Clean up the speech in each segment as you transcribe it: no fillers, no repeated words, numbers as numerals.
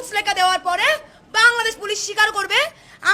মুচলেকা দেওয়ার পরে বাংলাদেশ পুলিশ স্বীকার করবে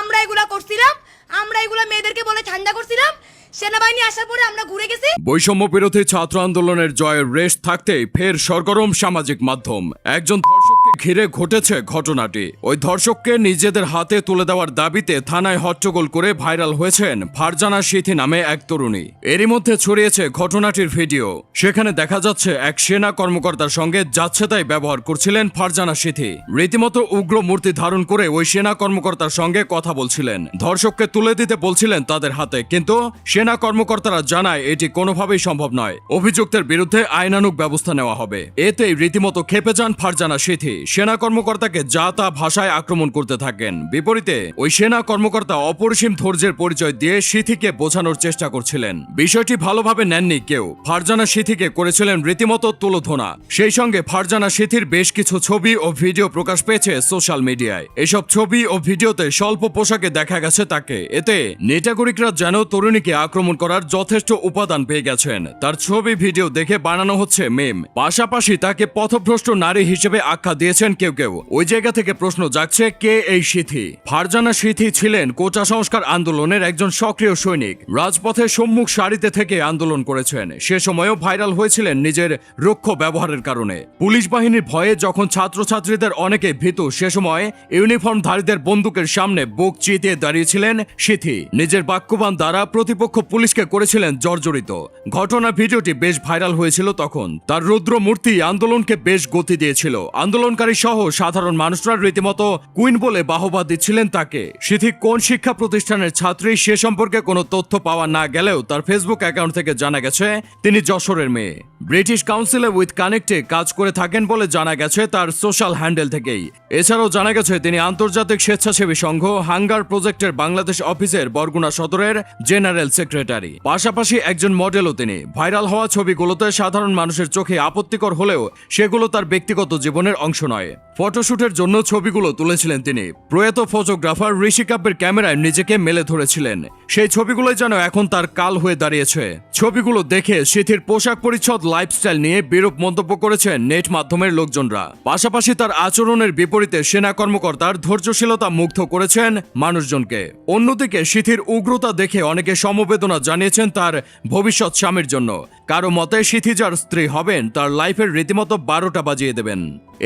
আমরা এগুলা করছিলাম, আমরা এগুলা মেয়েদেরকে বলে ঠান্ডা করছিলাম। সেনাবাহিনী আসার পরে আমরা ঘুরে গেছি। বৈষম্য বিরোধী ছাত্র আন্দোলনের জয়ের রেশ থাকতেই ফের সরগরম সামাজিক মাধ্যম। একজন ধর্ষককে ঘিরে ঘটেছে ঘটনাটি। ওই ধর্ষককে নিজেদের হাতে তুলে দেওয়ার দাবিতে থানায় হট্টগোল করে ভাইরাল হয়েছেন ফারজানা সিথি নামে এক তরুণী। এরই মধ্যে ছড়িয়েছে ঘটনাটির ভিডিও। সেখানে দেখা যাচ্ছে এক সেনা কর্মকর্তার সঙ্গে যাচ্ছেতাই ব্যবহার করছিলেন ফারজানা সিথি। রীতিমতো উগ্র মূর্তি ধারণ করে ওই সেনা কর্মকর্তার সঙ্গে কথা বলছিলেন। ধর্ষককে তুলে দিতে বলছিলেন তাদের হাতে, কিন্তু সেনা কর্মকর্তারা জানায় এটি কোনোভাবেই সম্ভব নয়। অভিযুক্তের বিরুদ্ধে আইনানুগ ব্যবস্থা নেওয়া হবে। এতেই রীতিমতো ক্ষেপে যান ফারজানা সিথি। সেনা কর্মকর্তাকে যা তা ভাষায় আক্রমণ করতে থাকেন। বিপরীতে ওই সেনা কর্মকর্তা অপরিসীম ধৈর্যের পরিচয় দিয়ে সিথিকে বোঝানোর চেষ্টা করছিলেন। বিষয়টি ভালোভাবে নেননি কেউ। ফারজানা সিথিকে করেছিলেন রীতিমতো তুলোধনা। সেই সঙ্গে ফারজানা সিথির বেশ কিছু ছবি ও ভিডিও প্রকাশ পেয়েছে সোশ্যাল মিডিয়ায়। এসব ছবি ও ভিডিওতে স্বল্প পোশাকে দেখা গেছে তাকে। এতে নেটাগরিকরা যেন তরুণীকে আক্রমণ করার যথেষ্ট উপাদান পেয়ে গেছেন। তার ছবি ভিডিও দেখে বানানো হচ্ছে মেম। পাশাপাশি তাকে পথভ্রষ্ট নারী হিসেবে আখ্যা দিয়েছেন কেউ কেউ। ওই জায়গা থেকে প্রশ্ন জাগছে, কে এই সিথি? ফারজানা সিথি ছিলেন কোটা সংস্কার আন্দোলনের একজন সক্রিয় সৈনিক। রাজপথে সম্মুখ সারিতে থেকে আন্দোলন করেছেন। সে সময়ও ভাইরাল হয়েছিলেন নিজের রুক্ষ ব্যবহারের কারণে। পুলিশ বাহিনীর ভয়ে যখন ছাত্রছাত্রীদের অনেকে ভীতু, সে সময় ইউনিফর্মধারীদের বন্দুকের সামনে বুক চিতিয়ে দাঁড়িয়েছিলেন সিথি। নিজের বাক্যবান দ্বারা প্রতিপক্ষ পুলিশকে করেছিলেন জর্জরিত। ঘটনা ভিডিওটি বেশ ভাইরাল হয়েছিল তখন। তার রুদ্র মূর্তি আন্দোলনকে বেশ গতি দিয়েছিল। আন্দোলনকারী সহ সাধারণ মানুষরা রীতিমতো কুইন বলে বাহবা দিচ্ছিলেন তাকে। সিথি কোন শিক্ষা প্রতিষ্ঠানের ছাত্রী সে সম্পর্কে কোনো তথ্য পাওয়া না গেলেও তার ফেসবুক অ্যাকাউন্ট থেকে জানা গেছে তিনি যশোরের মেয়ে। ব্রিটিশ কাউন্সিলে উইথ কানেক্টে কাজ করে থাকেন বলে জানা গেছে তার সোশ্যাল হ্যান্ডেল থেকেই। এছাড়াও জানা গেছে তিনি আন্তর্জাতিক স্বেচ্ছাসেবী সংঘ হাঙ্গার প্রজেক্টের বাংলাদেশ অফিসের বরগুনা সদরের জেনারেল সেক্রেটারি। পাশাপাশি একজন মডেলও তিনি। ভাইরাল হওয়া ছবিগুলোতে সাধারণ মানুষের চোখে আপত্তিকর হলেও সেগুলো তার ব্যক্তিগত জীবনের অংশ নয়। ফটোশুটের জন্য ছবিগুলো তুলেছিলেন তিনি। প্রয়াত ফটোগ্রাফার ঋষি কাপুরের ক্যামেরায় নিজেকে মেলে ধরেছিলেন। সেই ছবিগুলোই যেন এখন তার কাল হয়ে দাঁড়িয়েছে। ছবিগুলো দেখে সিথির পোশাক পরিচ্ছদ লাইফস্টাইল নিয়ে বিরূপ মন্তব্য করেছেন নেট মাধ্যমের লোকজনরা। পাশাপাশি তার আচরণের বিপরীতে সেনা কর্মকর্তার ধৈর্যশীলতা মুগ্ধ করেছেন মানুষজনকে। অন্যদিকে সিথির উগ্রতা দেখে অনেকে সমবেদনা জানিয়েছেন তার ভবিষ্যৎ স্বামীর জন্য। কারো মতে সিথি যার স্ত্রী হবেন তার লাইফের রীতিমতো 12টা বাজিয়ে দেবেন।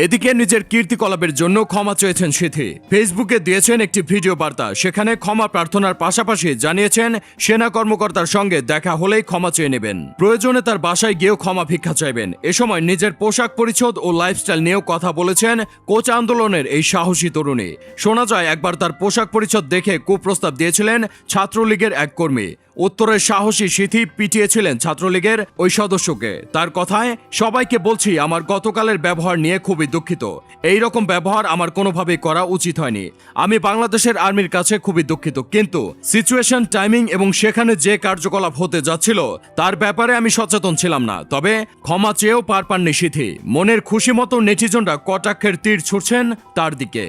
এদিকে নিজের কীর্তিকলাপের জন্য ক্ষমা চেয়েছেন সিথি। ফেসবুকে দিয়েছেন একটি ভিডিও বার্তা। সেখানে ক্ষমা প্রার্থনার পাশাপাশি জানিয়েছেন সেনা কর্মকর্তার সঙ্গে দেখা হলেই ক্ষমা চেয়ে নেবেন। প্রয়োজনে তার বাসায় গিয়েও ক্ষমা ভিক্ষা চাইবেন। এ সময় নিজের পোশাক পরিচ্ছদ ও লাইফস্টাইল নিয়েও কথা বলেছেন কোচ আন্দোলনের এই সাহসী তরুণী। শোনা যায় একবার তার পোশাক পরিচ্ছদ দেখে কুপ্রস্তাব দিয়েছিলেন ছাত্রলীগের এক কর্মী। উত্তরের সাহসী সিথি পিটিয়েছিলেন ছাত্রলীগের ওই সদস্যকে। তার কথায়, সবাইকে বলছি আমার গতকালের ব্যবহার নিয়ে খুবই দুঃখিত। এই রকম ব্যবহার আমার কোনোভাবেই করা উচিত হয়নি। আমি বাংলাদেশের আর্মির কাছে খুবই দুঃখিত, কিন্তু সিচুয়েশন, টাইমিং এবং সেখানে যে কার্যকলাপ হতে যাচ্ছিল তার ব্যাপারে আমি সচেতন ছিলাম না। তবে ক্ষমা চেয়েও পার পাননি সিথি। মনের খুশি মতো নেটিজনরা কটাক্ষের তীর ছুড়ছেন তার দিকে।